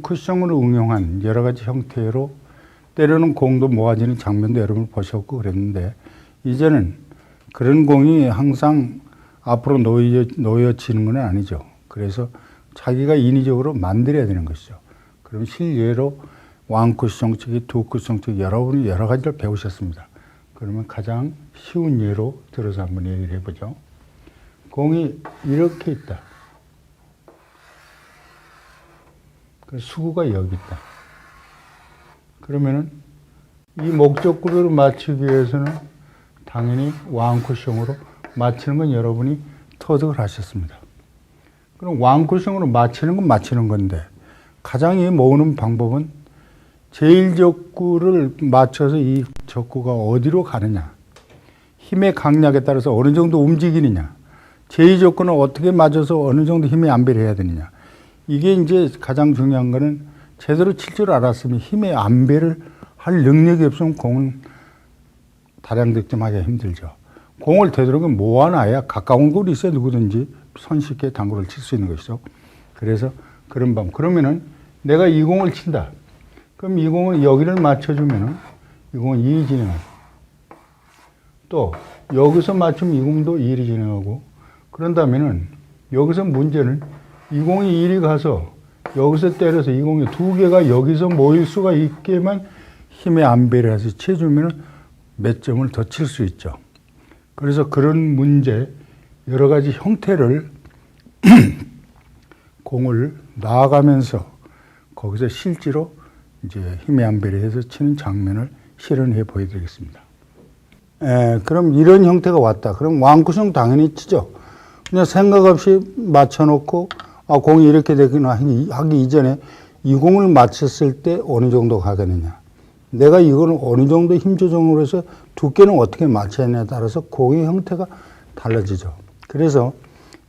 쿠션으로 응용한 여러 가지 형태로 때로는 공도 모아지는 장면도 여러분 보셨고 그랬는데, 이제는 그런 공이 항상 앞으로 놓여지는 건 아니죠. 그래서 자기가 인위적으로 만들어야 되는 것이죠. 그럼 실례로 왕쿠션치기, 두쿠션치기 여러분이 여러 가지를 배우셨습니다. 그러면 가장 쉬운 예로 들어서 한번 얘기를 해보죠. 공이 이렇게 있다. 그 수구가 여기 있다. 그러면은 이 목적구를 맞추기 위해서는 당연히 왕쿠션으로 맞추는 건 여러분이 터득을 하셨습니다. 그럼 왕쿠션으로 맞추는 건 맞추는 건데, 가장 이 모으는 방법은 제1적구를 맞춰서 이 적구가 어디로 가느냐, 힘의 강약에 따라서 어느 정도 움직이느냐, 제2적구는 어떻게 맞아서 어느 정도 힘의 안배를 해야 되느냐. 이게 이제 가장 중요한 거는 제대로 칠 줄 알았으면 힘의 안배를 할 능력이 없으면 공은 다량 득점하기가 힘들죠. 공을 되도록이면 모아놔야 가까운 곳이 있어야 누구든지 손쉽게 당구를 칠 수 있는 것이죠. 그래서 그런 방법. 그러면은 내가 이 공을 친다. 그럼 이 공을 여기를 맞춰주면은 이 공은 2이 진행하고, 또 여기서 맞추면 이 공도 1이 진행하고, 그런다면은 여기서 문제는 이 공이 1이 가서 여기서 때려서 이 공이 두 개가 여기서 모일 수가 있게만 힘의 안배를 해서 쳐주면 몇 점을 더 칠 수 있죠. 그래서 그런 문제, 여러 가지 형태를 공을 나아가면서 거기서 실제로 이제 힘의 안배를 해서 치는 장면을 실현해 보여드리겠습니다. 그럼 이런 형태가 왔다. 그럼 왕쿠션 당연히 치죠. 그냥 생각 없이 맞춰놓고, 공이 이렇게 되거나 하기 이전에 이 공을 맞췄을 때 어느 정도 가겠느냐. 내가 이거는 어느 정도 힘 조정을 해서 두께는 어떻게 맞춰야 하냐에 따라서 공의 형태가 달라지죠. 그래서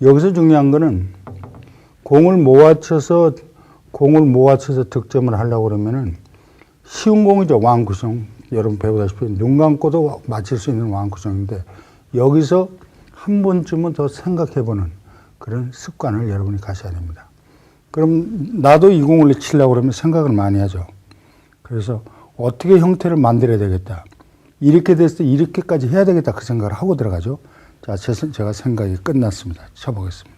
여기서 중요한 거는 공을 모아쳐서 득점을 하려고 그러면은 쉬운 공이죠. 왕쿠션. 여러분 배우다시피 눈 감고도 맞힐 수 있는 왕쿠션인데, 여기서 한 번쯤은 더 생각해보는 그런 습관을 여러분이 가셔야 됩니다. 그럼 나도 이 공을 치려고 그러면 생각을 많이 하죠. 그래서 어떻게 형태를 만들어야 되겠다. 이렇게 됐을 때 이렇게까지 해야 되겠다. 그 생각을 하고 들어가죠. 자, 제가 생각이 끝났습니다. 쳐보겠습니다.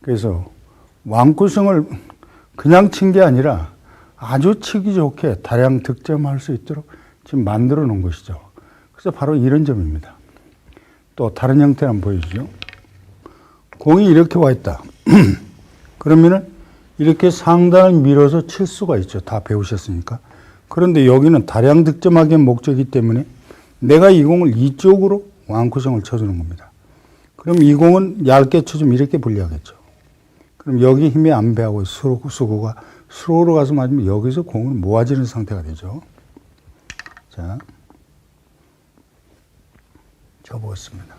그래서 왕쿠션을 그냥 친 게 아니라 아주 치기 좋게 다량 득점할 수 있도록 지금 만들어 놓은 것이죠. 그래서 바로 이런 점입니다. 또 다른 형태를 한번 보여주죠. 공이 이렇게 와 있다. 그러면은 이렇게 상단을 밀어서 칠 수가 있죠. 다 배우셨으니까. 그런데 여기는 다량 득점하기의 목적이기 때문에 내가 이 공을 이쪽으로 왕쿠션을 쳐주는 겁니다. 그럼 이 공은 얇게 쳐주면 이렇게 불리하겠죠. 그럼 여기 힘이 안배하고 수구가 수로로 가서 맞으면 여기서 공을 모아지는 상태가 되죠. 자, 쳐보겠습니다.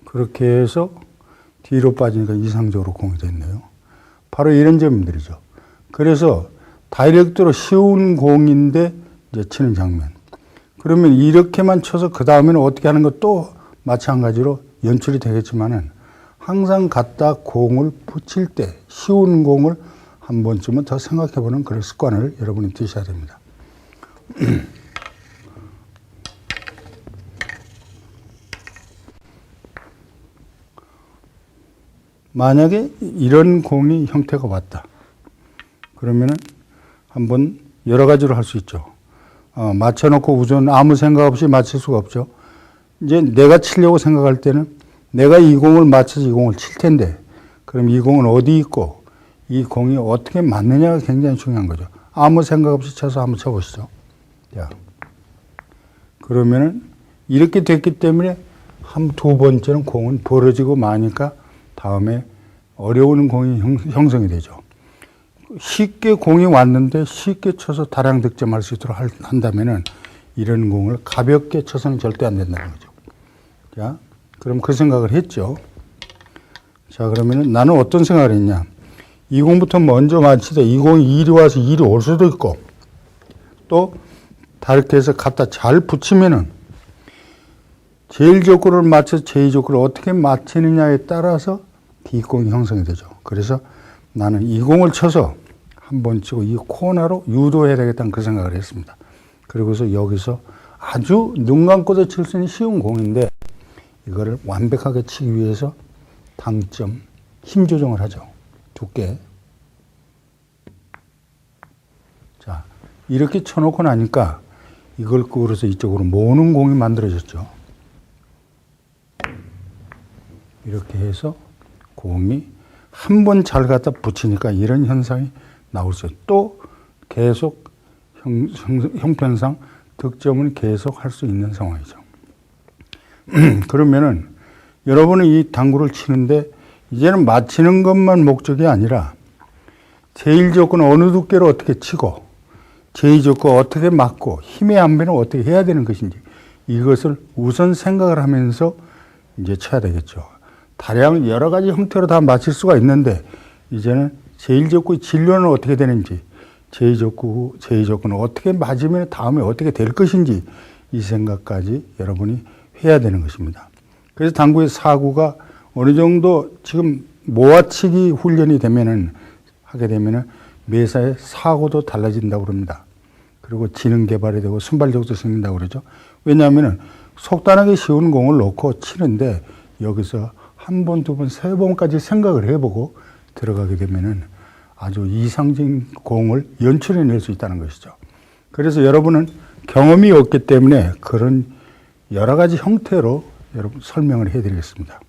그렇게 해서 뒤로 빠지니까 이상적으로 공이 됐네요. 바로 이런 점들이죠. 그래서 다이렉트로 쉬운 공인데 이제 치는 장면. 그러면 이렇게만 쳐서 그 다음에는 어떻게 하는 것도 마찬가지로 연출이 되겠지만은 항상 갖다 공을 붙일 때 쉬운 공을 한 번쯤은 더 생각해보는 그런 습관을 여러분이 드셔야 됩니다. 만약에 이런 공이 형태가 왔다. 그러면은 한번 여러 가지로 할 수 있죠. 맞춰놓고 우선 아무 생각 없이 맞출 수가 없죠. 이제 내가 치려고 생각할 때는 내가 이 공을 맞춰서 이 공을 칠 텐데, 그럼 이 공은 어디 있고 이 공이 어떻게 맞느냐가 굉장히 중요한 거죠. 아무 생각 없이 쳐서 한번 쳐보시죠. 자, 그러면은 이렇게 됐기 때문에 두 번째는 공은 벌어지고 마니까 다음에 어려운 공이 형성이 되죠. 쉽게 공이 왔는데 쉽게 쳐서 다량 득점할 수 있도록 한다면은 이런 공을 가볍게 쳐서는 절대 안 된다는 거죠. 자, 그럼 그 생각을 했죠. 자, 그러면은 나는 어떤 생각을 했냐. 이공부터 먼저 맞히되 이공이 이리 와서 이리 올 수도 있고, 또 다르게 해서 갖다 잘 붙이면은 제1족구를 맞춰서 제2족구를 어떻게 맞히느냐에 따라서 뒷공이 형성이 되죠. 그래서 나는 이 공을 쳐서 한 번 치고 이 코너로 유도해야 되겠다는 그 생각을 했습니다. 그리고서 여기서 아주 눈 감고도 칠 수 있는 쉬운 공인데 이거를 완벽하게 치기 위해서 당점, 힘 조정을 하죠. 두께. 자, 이렇게 쳐놓고 나니까 이걸 끌어서 이쪽으로 모으는 공이 만들어졌죠. 이렇게 해서 공이 한 번 잘 갖다 붙이니까 이런 현상이 나올 수 있어요. 또 계속 형편상 득점을 계속 할 수 있는 상황이죠. 그러면은 여러분은 이 당구를 치는데 이제는 맞히는 것만 목적이 아니라 제1조건 어느 두께로 어떻게 치고 제2조건 어떻게 맞고 힘의 안배는 어떻게 해야 되는 것인지 이것을 우선 생각을 하면서 이제 쳐야 되겠죠. 다량 여러 가지 형태로 다 맞힐 수가 있는데 이제는 제1족구의 진로는 어떻게 되는지 제2족구는 어떻게 맞으면 다음에 어떻게 될 것인지 이 생각까지 여러분이 해야 되는 것입니다. 그래서 당구의 사구가 어느 정도 지금 모아치기 훈련이 하게 되면은 매사에 사고도 달라진다고 그럽니다. 그리고 지능 개발이 되고 순발력도 생긴다고 그러죠. 왜냐하면은 속단하게 쉬운 공을 놓고 치는데 여기서 한 번, 두 번, 세 번까지 생각을 해보고 들어가게 되면은 아주 이상적인 공을 연출해낼 수 있다는 것이죠. 그래서 여러분은 경험이 없기 때문에 그런 여러 가지 형태로 여러분 설명을 해드리겠습니다.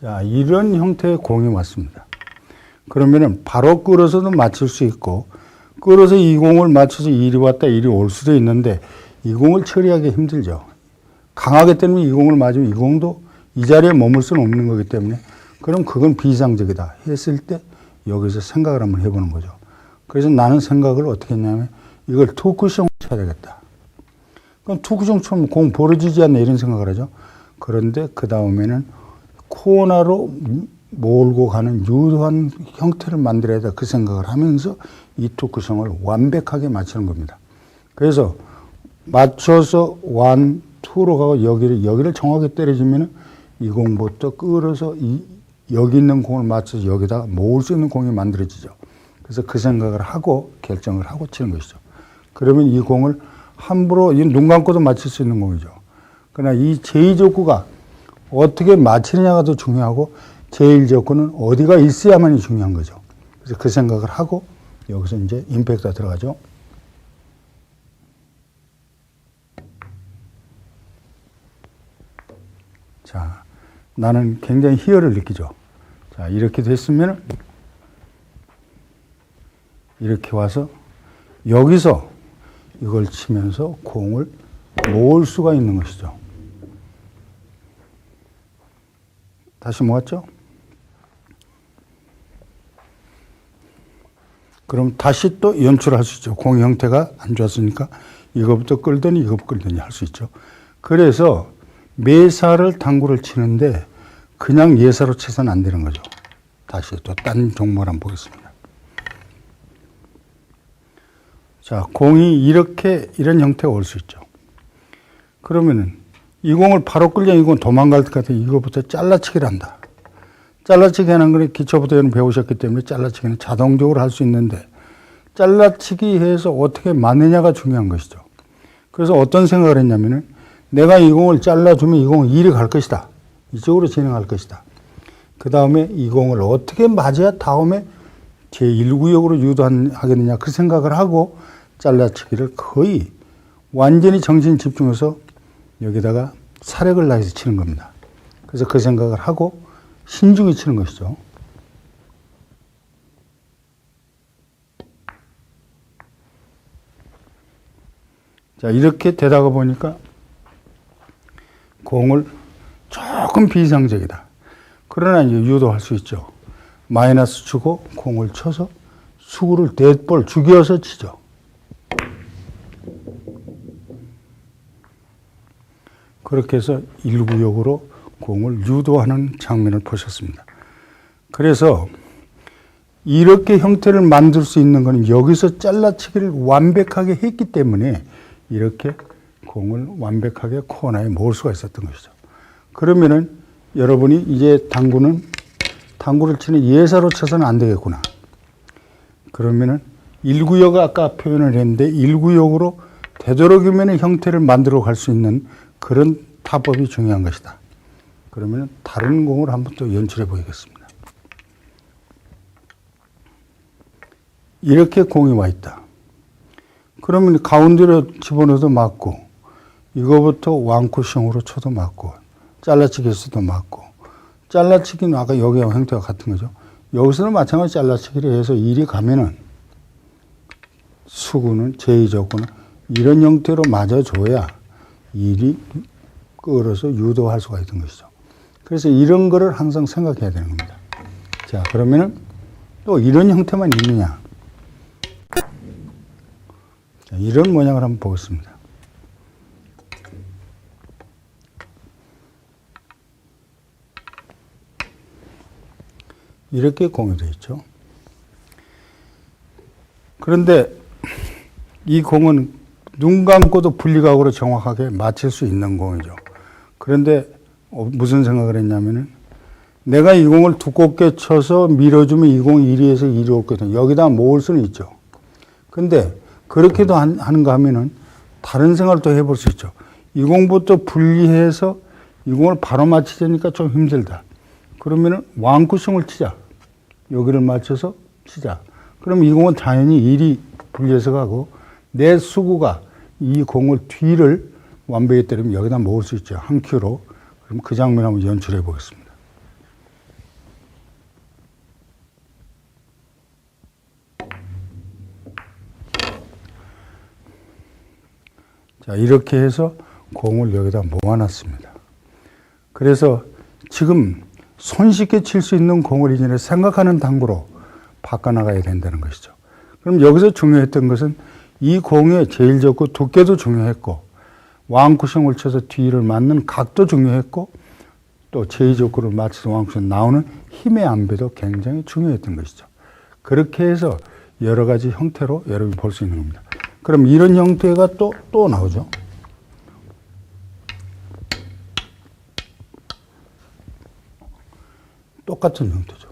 자, 이런 형태의 공이 왔습니다. 그러면은 바로 끌어서도 맞출 수 있고, 끌어서 이 공을 맞춰서 이리 왔다 이리 올 수도 있는데, 이 공을 처리하기 힘들죠. 강하기 때문에 이 공을 맞으면 이 공도 이 자리에 머물 수는 없는 거기 때문에, 그럼 그건 비상적이다 했을 때 여기서 생각을 한번 해보는 거죠. 그래서 나는 생각을 어떻게 했냐면, 이걸 투쿠션을 쳐야 되겠다. 그럼 투쿠션 치면 공 벌어지지 않나 이런 생각을 하죠. 그런데 그 다음에는 코너로 몰고 가는 유도한 형태를 만들어야 돼. 그 생각을 하면서 이 투쿠성을 완벽하게 맞추는 겁니다. 그래서 맞춰서 원, 투로 가고 여기를 정확하게 때려주면 이 공부터 끌어서 여기 있는 공을 맞춰서 여기다가 모을 수 있는 공이 만들어지죠. 그래서 그 생각을 하고 결정을 하고 치는 것이죠. 그러면 이 공을 함부로 눈 감고도 맞출 수 있는 공이죠. 그러나 이 제2족구가 어떻게 맞히느냐가 더 중요하고 제1족구는 어디가 있어야만이 중요한 거죠. 그래서 그 생각을 하고 여기서 이제 임팩트가 들어가죠. 자, 나는 굉장히 희열을 느끼죠. 자, 이렇게 됐으면 이렇게 와서 여기서 이걸 치면서 공을 모을 수가 있는 것이죠. 다시 모았죠? 그럼 다시 또 연출할 수 있죠. 공 형태가 안 좋았으니까 이거부터 끌더니 이거부터 끌더니 할 수 있죠. 그래서 매사를 당구를 치는데 그냥 예사로 쳐서는 안 되는 거죠. 다시 또 딴 종목을 한번 보겠습니다. 자, 공이 이런 형태가 올 수 있죠. 그러면은 이 공을 바로 끌려면 이건 도망갈 것 같아요. 이거부터 잘라치기를 한다. 잘라치기 하는 건 기초부터 여러분 배우셨기 때문에 잘라치기는 자동적으로 할 수 있는데 잘라치기 해서 어떻게 맞느냐가 중요한 것이죠. 그래서 어떤 생각을 했냐면은 내가 이 공을 잘라주면 이 공은 이리 갈 것이다. 이쪽으로 진행할 것이다. 그 다음에 이 공을 어떻게 맞아야 다음에 제1구역으로 유도하겠느냐 그 생각을 하고 잘라치기를 거의 완전히 정신 집중해서 여기다가 사력을 다해서 치는 겁니다. 그래서 그 생각을 하고 신중히 치는 것이죠. 자, 이렇게 되다가 보니까 공을 조금 비상적이다. 그러나 이제 유도할 수 있죠. 마이너스 주고 공을 쳐서 수구를 대볼 죽여서 치죠. 그렇게 해서 일구역으로 공을 유도하는 장면을 보셨습니다. 그래서 이렇게 형태를 만들 수 있는 것은 여기서 잘라치기를 완벽하게 했기 때문에 이렇게 공을 완벽하게 코너에 모을 수가 있었던 것이죠. 그러면은 여러분이 이제 당구를 치는 예사로 쳐서는 안 되겠구나. 그러면은 일구역을 아까 표현을 했는데 일구역으로 되도록이면 형태를 만들어 갈 수 있는 그런 타법이 중요한 것이다. 그러면 다른 공을 한번 또 연출해 보이겠습니다. 이렇게 공이 와 있다. 그러면 가운데로 집어넣어도 맞고, 이거부터 왕쿠션으로 쳐도 맞고, 잘라치기 해서도 맞고, 잘라치기는 아까 여기와 형태가 같은 거죠. 여기서는 마찬가지 잘라치기를 해서 일이 가면은 수구는, 제2조건은 이런 형태로 맞아줘야 일이 끌어서 유도할 수가 있는 것이죠. 그래서 이런 거를 항상 생각해야 되는 겁니다. 자, 그러면은 또 이런 형태만 있느냐. 자, 이런 모양을 한번 보겠습니다. 이렇게 공이 되어 있죠. 그런데 이 공은 눈 감고도 분리각으로 정확하게 맞출 수 있는 공이죠. 그런데 무슨 생각을 했냐면은 내가 이 공을 두껍게 쳐서 밀어주면 이 공이 이리에서 이리 올거든요. 여기다 모을 수는 있죠. 근데 그렇게도 하는가 하면은 다른 생각을 또 해볼 수 있죠. 이 공부터 분리해서 이 공을 바로 맞히자니까 좀 힘들다. 그러면은 왕쿠션을 치자. 여기를 맞춰서 치자. 그럼 이 공은 당연히 이리 분리해서 가고 내 수구가 이 공을 뒤를 완벽히 때리면 여기다 모을 수 있죠. 한 큐로. 그럼 그 장면 한번 연출해 보겠습니다. 자, 이렇게 해서 공을 여기다 모아놨습니다. 그래서 지금 손쉽게 칠 수 있는 공을 이제 생각하는 당구로 바꿔나가야 된다는 것이죠. 그럼 여기서 중요했던 것은 이 공의 제일 좋고 두께도 중요했고 왕쿠션을 쳐서 뒤를 맞는 각도 중요했고 또 제2조건을 맞춰서 왕쿠션 나오는 힘의 안배도 굉장히 중요했던 것이죠. 그렇게 해서 여러 가지 형태로 여러분이 볼 수 있는 겁니다. 그럼 이런 형태가 또 나오죠. 똑같은 형태죠.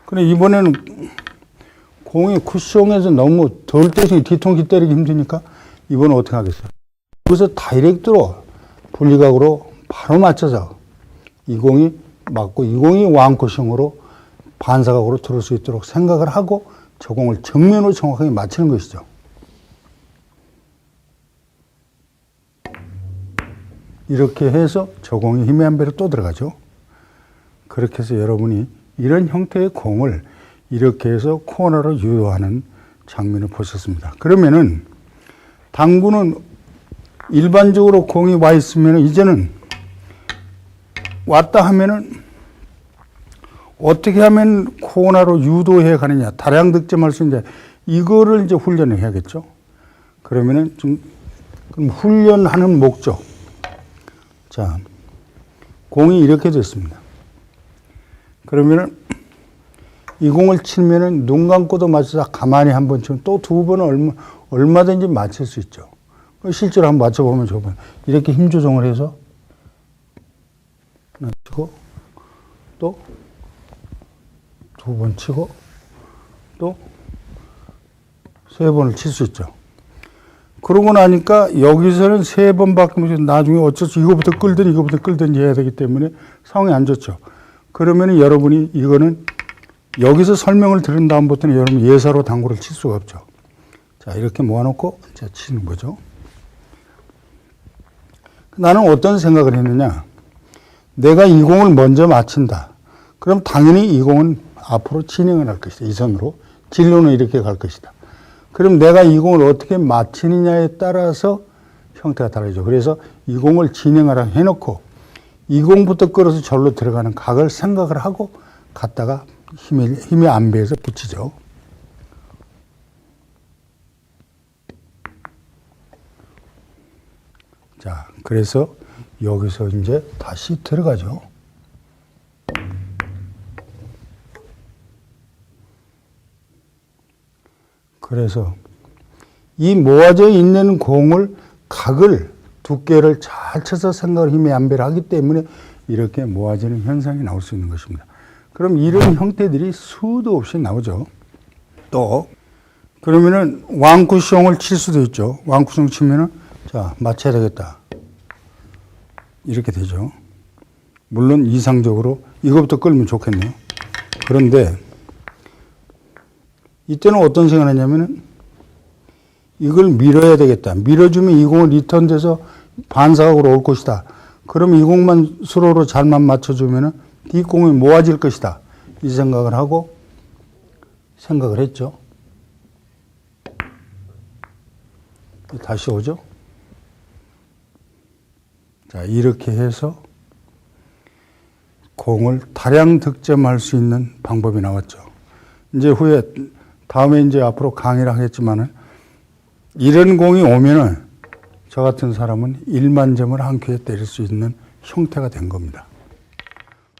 근데 이번에는 공이 쿠션에서 너무 덜 때리니 뒤통수 때리기 힘드니까 이번엔 어떻게 하겠어요? 여기서 다이렉트로 분리각으로 바로 맞춰서 이 공이 맞고 이 공이 왕쿠션으로 반사각으로 들어올 수 있도록 생각을 하고 저 공을 정면으로 정확하게 맞추는 것이죠. 이렇게 해서 저 공이 힘의 한 배로 또 들어가죠. 그렇게 해서 여러분이 이런 형태의 공을 이렇게 해서 코너로 유도하는 장면을 보셨습니다. 그러면은 당구는 일반적으로 공이 와 있으면 이제는 왔다 하면은 어떻게 하면 코너로 유도해 가느냐, 다량 득점할 수 있느냐, 이거를 이제 훈련을 해야겠죠. 그러면은 그럼 훈련하는 목적. 자, 공이 이렇게 됐습니다. 그러면은 이 공을 치면은 눈 감고도 맞춰서 가만히 한 번 치면 또 두 번은 얼마든지 맞출 수 있죠. 실제로 한번 맞춰보면 좋아요. 이렇게 힘 조정을 해서 하나 치고 또 두 번 치고 또 세 번을 칠 수 있죠. 그러고 나니까 여기서는 세 번밖에 못 해서 나중에 어쩔 수 이거부터 끌든 해야 되기 때문에 상황이 안 좋죠. 그러면 여러분이 이거는 여기서 설명을 들은 다음부터는 여러분 예사로 당구를 칠 수가 없죠. 자, 이렇게 모아놓고 이제 치는 거죠. 나는 어떤 생각을 했느냐. 내가 이 공을 먼저 맞춘다. 그럼 당연히 이 공은 앞으로 진행을 할 것이다. 이 선으로. 진로는 이렇게 갈 것이다. 그럼 내가 이 공을 어떻게 맞추느냐에 따라서 형태가 달라지죠. 그래서 이 공을 진행하라 해놓고 이 공부터 끌어서 절로 들어가는 각을 생각을 하고 갔다가 힘의 안배에서 붙이죠. 자, 그래서 여기서 이제 다시 들어가죠. 그래서 이 모아져 있는 공을 각을 두께를 잘 쳐서 생각을 힘의 안배를 하기 때문에 이렇게 모아지는 현상이 나올 수 있는 것입니다. 그럼 이런 형태들이 수도 없이 나오죠. 또 그러면은 왕쿠숑을 칠 수도 있죠. 왕쿠숑 치면은 자 맞춰야 되겠다. 이렇게 되죠. 물론 이상적으로 이것부터 끌면 좋겠네요. 그런데 이때는 어떤 생각을 했냐면은 이걸 밀어야 되겠다. 밀어주면 이 공은 리턴돼서 반사각으로 올 것이다. 그럼 이 공만 수로로 잘만 맞춰주면은 뒷공이 모아질 것이다. 이 생각을 하고 생각을 했죠. 다시 오죠. 자, 이렇게 해서 공을 다량 득점할 수 있는 방법이 나왔죠. 이제 후에 다음에 이제 앞으로 강의를 하겠지만은 이런 공이 오면은 저 같은 사람은 1만 점을 한 큐에 때릴 수 있는 형태가 된 겁니다.